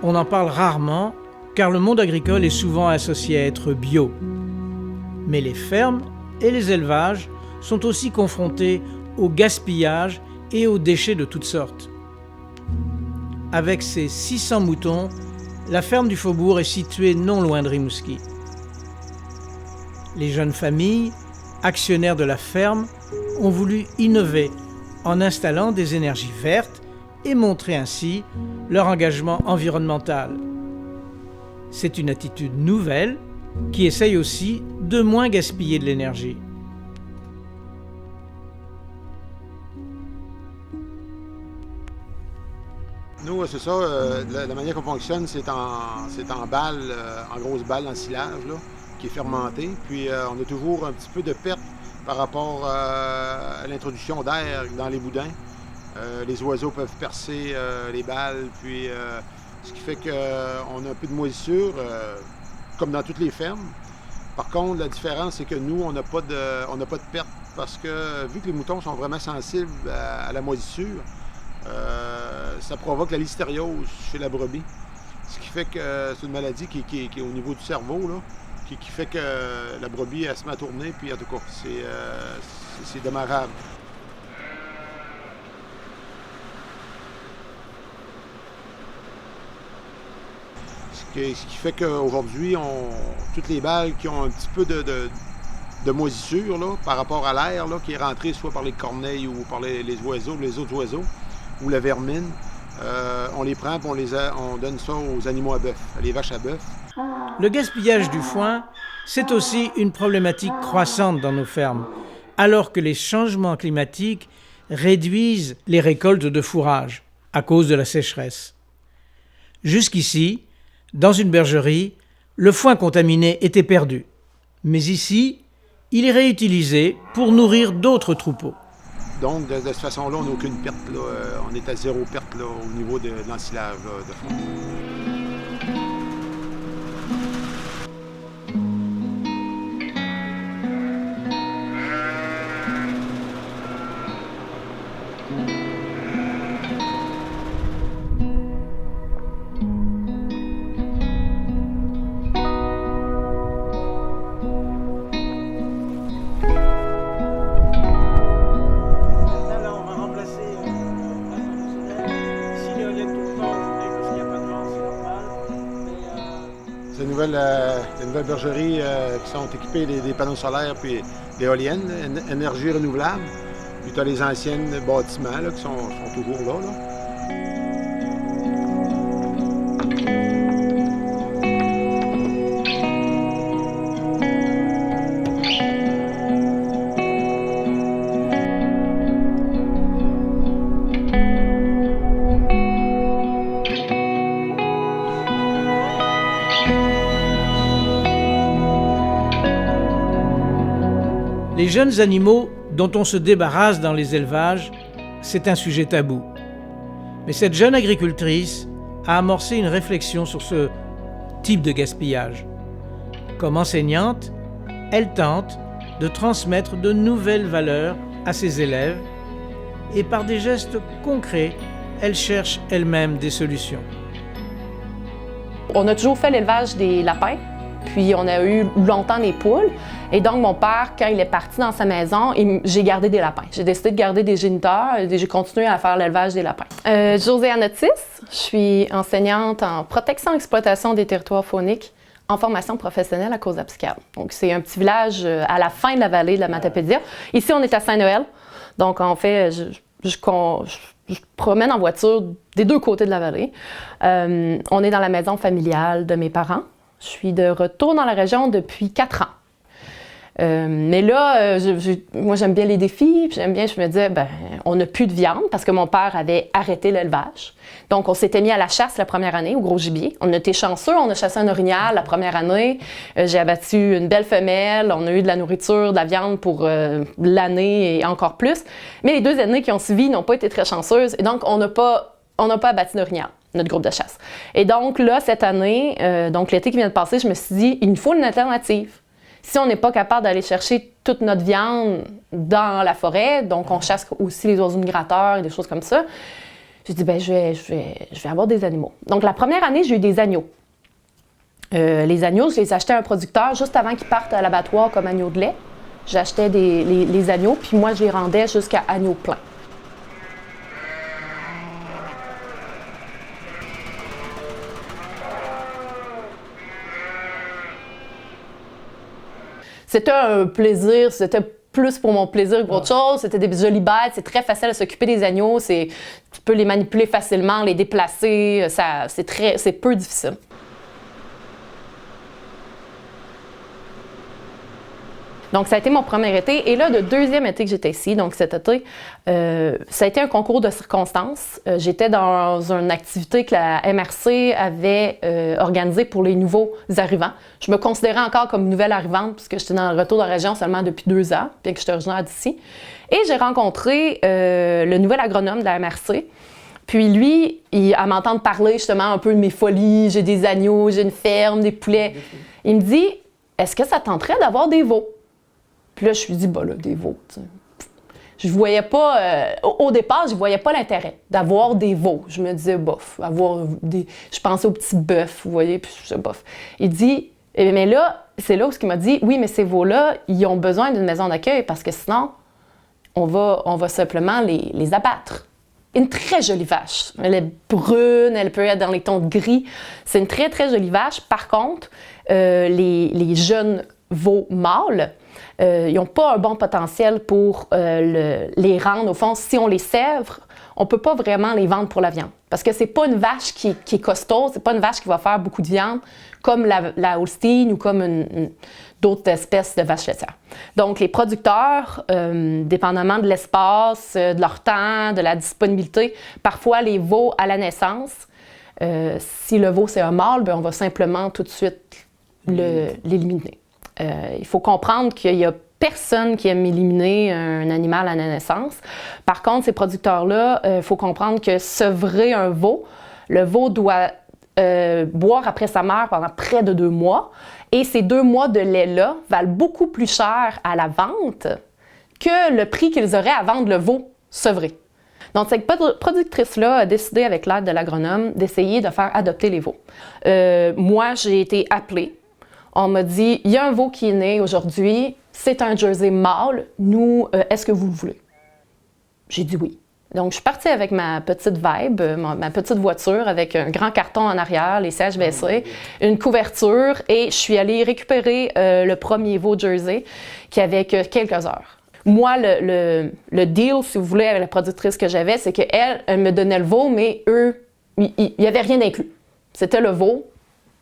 on en parle rarement car le monde agricole est souvent associé à être bio. Mais les fermes et les élevages sont aussi confrontés au gaspillage et aux déchets de toutes sortes. Avec ses 600 moutons, la ferme du Faubourg est située non loin de Rimouski. Les jeunes familles, actionnaires de la ferme, ont voulu innover en installant des énergies vertes et montrer ainsi leur engagement environnemental. C'est une attitude nouvelle qui essaye aussi de moins gaspiller de l'énergie. Nous, c'est ça, la manière qu'on fonctionne, c'est en balles, en grosses balles en silage, là, qui est fermenté. Puis on a toujours un petit peu de perte par rapport à l'introduction d'air dans les boudins. Les oiseaux peuvent percer les balles, puis ce qui fait qu'on a un peu de moisissure, comme dans toutes les fermes. Par contre, la différence, c'est que nous, on n'a pas de perte parce que vu que les moutons sont vraiment sensibles à la moisissure, ça provoque la listériose chez la brebis. Ce qui fait que c'est une maladie qui est au niveau du cerveau, là, qui fait que la brebis, elle se met à tourner, puis en tout cas, c'est dommageable. Ce qui fait qu'aujourd'hui, toutes les balles qui ont un petit peu de moisissure là, par rapport à l'air là, qui est rentré soit par les corneilles ou par les oiseaux, les autres oiseaux, ou la vermine, on les prend et on donne ça aux animaux à bœuf, les vaches à bœuf. Le gaspillage du foin, c'est aussi une problématique croissante dans nos fermes, alors que les changements climatiques réduisent les récoltes de fourrage à cause de la sécheresse. Jusqu'ici, dans une bergerie, le foin contaminé était perdu. Mais ici, il est réutilisé pour nourrir d'autres troupeaux. Donc, de cette façon-là, on n'a aucune perte. Là. On est à zéro perte là, au niveau de l'ensilage de foin. Les nouvelles bergeries qui sont équipées des panneaux solaires puis d'éoliennes, énergie renouvelable. Puis tu as les anciennes bâtiments là, qui sont toujours là. Les jeunes animaux dont on se débarrasse dans les élevages, c'est un sujet tabou. Mais cette jeune agricultrice a amorcé une réflexion sur ce type de gaspillage. Comme enseignante, elle tente de transmettre de nouvelles valeurs à ses élèves et par des gestes concrets, elle cherche elle-même des solutions. On a toujours fait l'élevage des lapins. Puis on a eu longtemps des poules. Et donc mon père, quand il est parti dans sa maison, j'ai gardé des lapins. J'ai décidé de garder des géniteurs et j'ai continué à faire l'élevage des lapins. Josiane Otis, je suis enseignante en protection et exploitation des territoires fauniques en formation professionnelle à Causa-Psychiatre. Donc c'est un petit village à la fin de la vallée de la Matapédia. Ici on est à Saint-Noël. Donc en fait, je promène en voiture des deux côtés de la vallée. On est dans la maison familiale de mes parents. Je suis de retour dans la région depuis 4 ans. Mais là, moi, j'aime bien les défis. Je me disais, on n'a plus de viande parce que mon père avait arrêté l'élevage. Donc, on s'était mis à la chasse la première année, au gros gibier. On a été chanceux, on a chassé un orignal la première année. J'ai abattu une belle femelle. On a eu de la nourriture, de la viande pour l'année et encore plus. Mais les 2 années qui ont suivi n'ont pas été très chanceuses. Et donc, on n'a pas abattu d'orignal, notre groupe de chasse. Et donc là, cette année, donc l'été qui vient de passer, je me suis dit, il nous faut une alternative. Si on n'est pas capable d'aller chercher toute notre viande dans la forêt, donc on chasse aussi les oiseaux migrateurs et des choses comme ça, J'ai dit, ben, je vais avoir des animaux. Donc, la première année, j'ai eu des agneaux. Les agneaux, je les achetais à un producteur juste avant qu'ils partent à l'abattoir comme agneaux de lait. J'achetais les agneaux, puis moi, je les rendais jusqu'à agneaux pleins. C'était un plaisir, c'était plus pour mon plaisir qu'autre chose. C'était des jolies bêtes, c'est très facile à s'occuper des agneaux, tu peux les manipuler facilement, les déplacer, c'est peu difficile. Donc, ça a été mon premier été. Et là, le deuxième été que j'étais ici, donc cet été, ça a été un concours de circonstances. J'étais dans une activité que la MRC avait organisée pour les nouveaux arrivants. Je me considérais encore comme nouvelle arrivante puisque j'étais dans le retour de la région seulement depuis 2 ans, bien que j'étais originaire d'ici. Et j'ai rencontré le nouvel agronome de la MRC. Puis lui, à m'entendre parler justement un peu de mes folies, j'ai des agneaux, j'ai une ferme, des poulets, il me dit « Est-ce que ça tenterait d'avoir des veaux? » Puis là, je me suis dit, bah là, des veaux. T'sais. Je voyais pas, au départ, je voyais pas l'intérêt d'avoir des veaux. Je me disais, bof, je pensais aux petits bœufs, vous voyez, puis je disais, bof. Il dit, mais là, c'est là où il m'a dit, oui, mais ces veaux-là, ils ont besoin d'une maison d'accueil parce que sinon, on va simplement les abattre. Une très jolie vache. Elle est brune, elle peut être dans les tons de gris. C'est une très, très jolie vache. Par contre, les jeunes veaux mâles, ils n'ont pas un bon potentiel pour les rendre. Au fond, si on les sèvre, on ne peut pas vraiment les vendre pour la viande. Parce que ce n'est pas une vache qui est costaud, ce n'est pas une vache qui va faire beaucoup de viande, comme la Holstein ou comme d'autres espèces de vaches laitières. Donc, les producteurs, dépendamment de l'espace, de leur temps, de la disponibilité, parfois les veaux à la naissance, si le veau c'est un mâle, bien, on va simplement tout de suite l'éliminer. Il faut comprendre qu'il n'y a personne qui aime éliminer un animal à la naissance. Par contre, ces producteurs-là, il faut comprendre que sevrer un veau, le veau doit boire après sa mère pendant près de 2 mois. Et ces 2 mois de lait-là valent beaucoup plus cher à la vente que le prix qu'ils auraient à vendre le veau sevré. Donc, cette productrice-là a décidé, avec l'aide de l'agronome, d'essayer de faire adopter les veaux. Moi, j'ai été appelée. On m'a dit, il y a un veau qui est né aujourd'hui, c'est un Jersey mâle, nous, est-ce que vous le voulez? J'ai dit oui. Donc, je suis partie avec ma petite Vibe, ma petite voiture avec un grand carton en arrière, les sièges baissés, une couverture, et je suis allée récupérer le premier veau Jersey qui avait que quelques heures. Moi, le deal, si vous voulez, avec la productrice que j'avais, c'est qu'elle, elle me donnait le veau, mais eux, il n'y avait rien d'inclus. C'était le veau,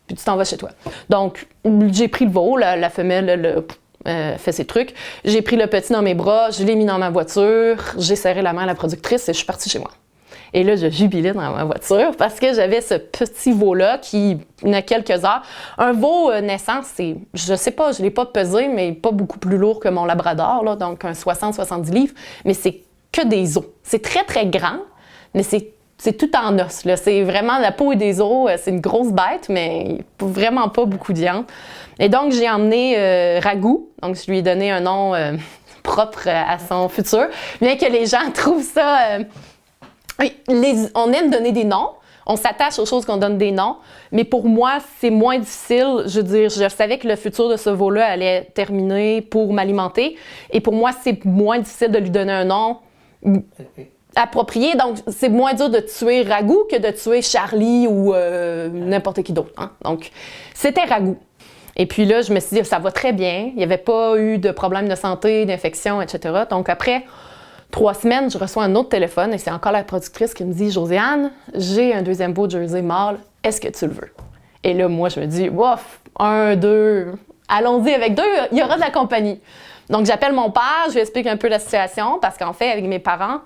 puis tu t'en vas chez toi. Donc, j'ai pris le veau, la femelle fait ses trucs. J'ai pris le petit dans mes bras, je l'ai mis dans ma voiture, j'ai serré la main à la productrice et je suis partie chez moi. Et là, je jubilais dans ma voiture parce que j'avais ce petit veau-là qui n'a quelques heures. Un veau naissant, je sais pas, je ne l'ai pas pesé, mais pas beaucoup plus lourd que mon labrador, là, donc un 60-70 livres, mais c'est que des os. C'est très, très grand, mais c'est tout en os. Là. C'est vraiment la peau et des os. C'est une grosse bête, mais vraiment pas beaucoup de viande. Et donc, j'ai emmené Ragout. Donc, je lui ai donné un nom propre à son futur. Bien que les gens trouvent ça... on aime donner des noms. On s'attache aux choses qu'on donne des noms. Mais pour moi, c'est moins difficile. Je veux dire, je savais que le futur de ce veau-là allait terminer pour m'alimenter. Et pour moi, c'est moins difficile de lui donner un nom approprié. Donc, c'est moins dur de tuer Ragout que de tuer Charlie ou n'importe qui d'autre. Hein? Donc, c'était Ragout. Et puis là, je me suis dit, ça va très bien. Il n'y avait pas eu de problème de santé, d'infection, etc. Donc, après 3 semaines, je reçois un autre téléphone et c'est encore la productrice qui me dit, Josiane, j'ai un deuxième veau Jersey mâle. Est-ce que tu le veux? Et là, moi, je me dis, bof, 1, 2, allons-y avec 2, il y aura de la compagnie. Donc, j'appelle mon père, je lui explique un peu la situation parce qu'en fait, avec mes parents,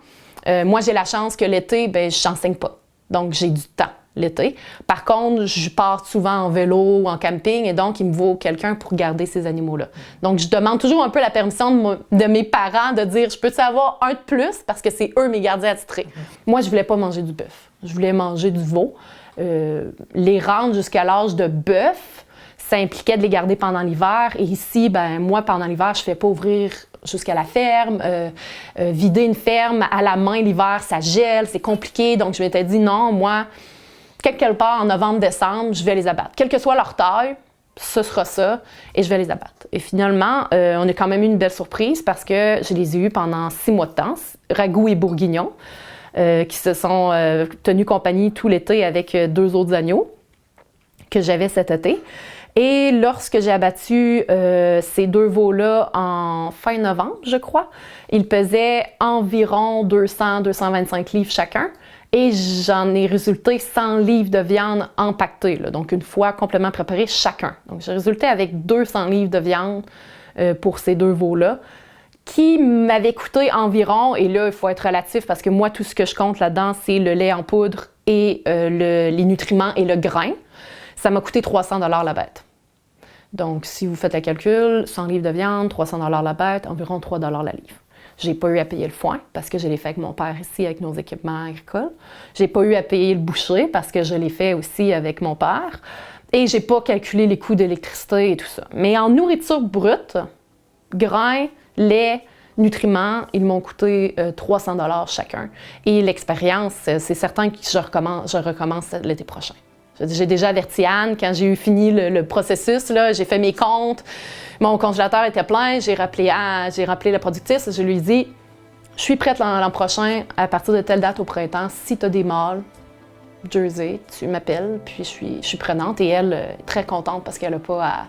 moi, j'ai la chance que l'été, je n'enseigne pas. Donc, j'ai du temps l'été. Par contre, je pars souvent en vélo ou en camping et donc, il me faut quelqu'un pour garder ces animaux-là. Donc, je demande toujours un peu la permission de mes parents de dire, je peux-tu avoir un de plus parce que c'est eux mes gardiens attitrés. Moi, je voulais pas manger du bœuf. Je voulais manger du veau. Les rendre jusqu'à l'âge de bœuf, ça impliquait de les garder pendant l'hiver. Et ici, ben moi, pendant l'hiver, je ne fais pas ouvrir jusqu'à la ferme. Vider une ferme à la main l'hiver, ça gèle, c'est compliqué. Donc, je m'étais dit, non, moi, quelque part en novembre-décembre, je vais les abattre. Quelle que soit leur taille, ce sera ça, et je vais les abattre. Et finalement, on a quand même eu une belle surprise parce que je les ai eus pendant 6 mois de temps, ragoût et bourguignon, qui se sont tenus compagnie tout l'été avec 2 autres agneaux que j'avais cet été. Et lorsque j'ai abattu ces 2 veaux-là en fin novembre, je crois, ils pesaient environ 200-225 livres chacun. Et j'en ai résulté 100 livres de viande empaquetée, là, donc une fois complètement préparée chacun. Donc j'ai résulté avec 200 livres de viande pour ces 2 veaux-là, qui m'avaient coûté environ, et là il faut être relatif parce que moi tout ce que je compte là-dedans c'est le lait en poudre et les nutriments et le grain. Ça m'a coûté 300 $ la bête. Donc si vous faites le calcul, 100 livres de viande, 300 $ la bête, environ 3 $ la livre. J'ai pas eu à payer le foin parce que je l'ai fait avec mon père ici avec nos équipements agricoles. J'ai pas eu à payer le boucher parce que je l'ai fait aussi avec mon père. Et j'ai pas calculé les coûts d'électricité et tout ça. Mais en nourriture brute, grains, lait, nutriments, ils m'ont coûté 300 $ chacun. Et l'expérience, c'est certain que je recommence l'été prochain. J'ai déjà averti Anne, quand j'ai eu fini le processus, là, j'ai fait mes comptes, mon congélateur était plein, j'ai rappelé la productrice, je lui ai dit « Je suis prête l'an prochain, à partir de telle date au printemps, si tu as des mâles, Jersey, tu m'appelles, puis je suis prenante. » Et elle est très contente parce qu'elle n'a pas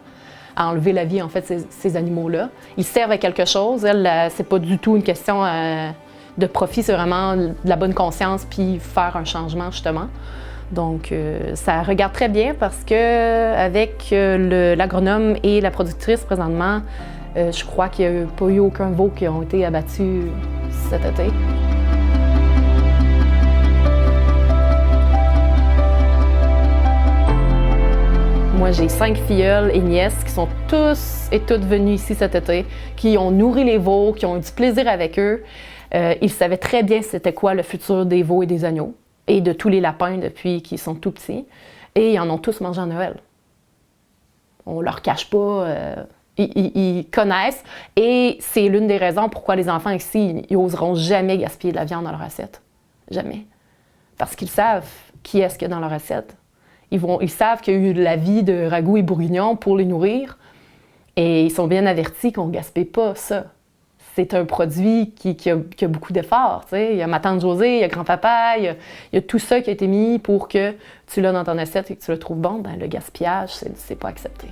à enlever la vie, en fait, ces animaux-là. Ils servent à quelque chose, elle, c'est pas du tout une question de profit, c'est vraiment de la bonne conscience, puis faire un changement, justement. Donc, ça regarde très bien parce que avec l'agronome et la productrice présentement, je crois qu'il n'y a pas eu aucun veau qui ont été abattus cet été. Moi, j'ai 5 filleuls et nièces qui sont tous et toutes venus ici cet été, qui ont nourri les veaux, qui ont eu du plaisir avec eux. Ils savaient très bien c'était quoi le futur des veaux et des agneaux. Et de tous les lapins depuis qu'ils sont tout petits. Et ils en ont tous mangé à Noël. On leur cache pas, ils connaissent. Et c'est l'une des raisons pourquoi les enfants ici, ils n'oseront jamais gaspiller de la viande dans leur assiette. Jamais. Parce qu'ils savent qui est-ce qu'il y a dans leur assiette. Ils savent qu'il y a eu de la vie de ragoût et bourguignon pour les nourrir. Et ils sont bien avertis qu'on ne gaspille pas ça. C'est un produit qui a beaucoup d'efforts. Il y a ma tante Josée, il y a grand-papa, il y a tout ça qui a été mis pour que tu l'as dans ton assiette et que tu le trouves bon. Ben, le gaspillage, c'est pas accepté.